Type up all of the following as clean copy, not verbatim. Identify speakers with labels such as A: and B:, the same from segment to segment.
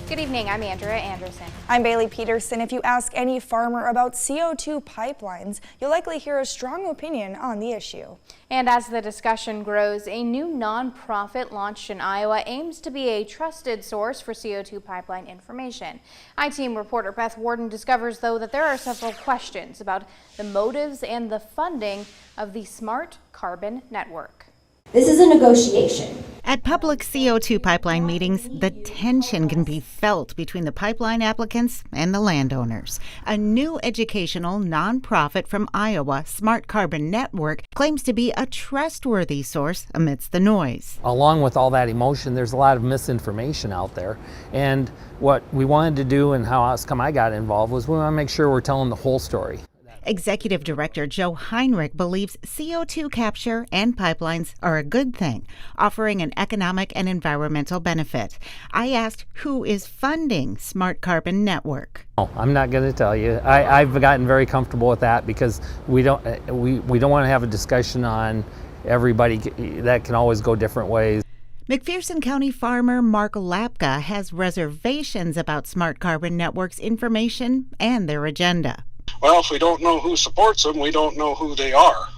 A: Good evening, I'm Andrea Anderson.
B: I'm Bailey Peterson. If you ask any farmer about CO2 pipelines, you'll likely hear a strong opinion on the issue.
A: And as the discussion grows, a new nonprofit launched in Iowa aims to be a trusted source for CO2 pipeline information. I-Team reporter Beth Warden discovers, though, that there are several questions about the motives and the funding of the Smart Carbon Network.
C: This is a negotiation.
D: At public CO2 pipeline meetings, the tension can be felt between the pipeline applicants and the landowners. A new educational nonprofit from Iowa, Smart Carbon Network, claims to be a trustworthy source amidst the noise.
E: Along with all that emotion, there's a lot of misinformation out there. And what we wanted to do, and how I got involved, was we want to make sure we're telling the whole story.
D: Executive Director Joe Heinrich believes CO2 capture and pipelines are a good thing, offering an economic and environmental benefit. I asked who is funding Smart Carbon Network.
E: Oh, I'm not going to tell you. I've gotten very comfortable with that because we don't want to have a discussion on everybody. That can always go different ways.
D: McPherson County farmer Mark Lapka has reservations about Smart Carbon Network's information and their agenda.
F: Well, if we don't know who supports them, we don't know who they are.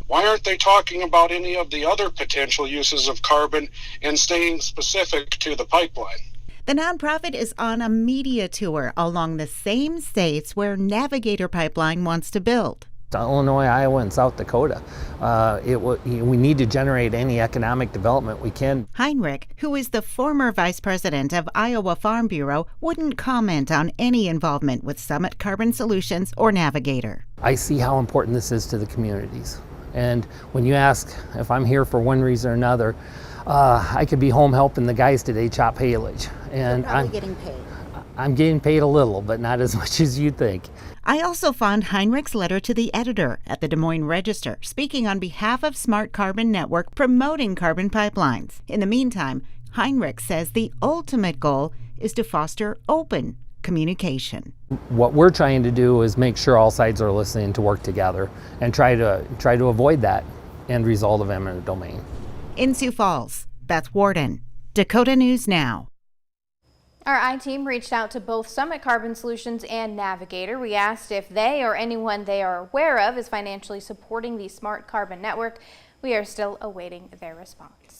F: Why aren't they talking about any of the other potential uses of carbon and staying specific to the pipeline?
D: The nonprofit is on a media tour along the same states where Navigator Pipeline wants to build.
E: Illinois, Iowa, and South Dakota. We need to generate any economic development we can.
D: Heinrich, who is the former vice president of Iowa Farm Bureau, wouldn't comment on any involvement with Summit Carbon Solutions or Navigator.
E: I see how important this is to the communities. And when you ask if I'm here for one reason or another, I could be home helping the guys today chop haylage. And
D: I'm getting paid.
E: I'm getting paid a little, but not as much as you think.
D: I also found Heinrich's letter to the editor at the Des Moines Register, speaking on behalf of Smart Carbon Network promoting carbon pipelines. In the meantime, Heinrich says the ultimate goal is to foster open communication.
E: What we're trying to do is make sure all sides are listening to work together and try to avoid that end result of eminent domain.
D: In Sioux Falls, Beth Warden, Dakota News Now.
A: Our I-Team reached out to both Summit Carbon Solutions and Navigator. We asked if they or anyone they are aware of is financially supporting the Smart Carbon Network. We are still awaiting their response.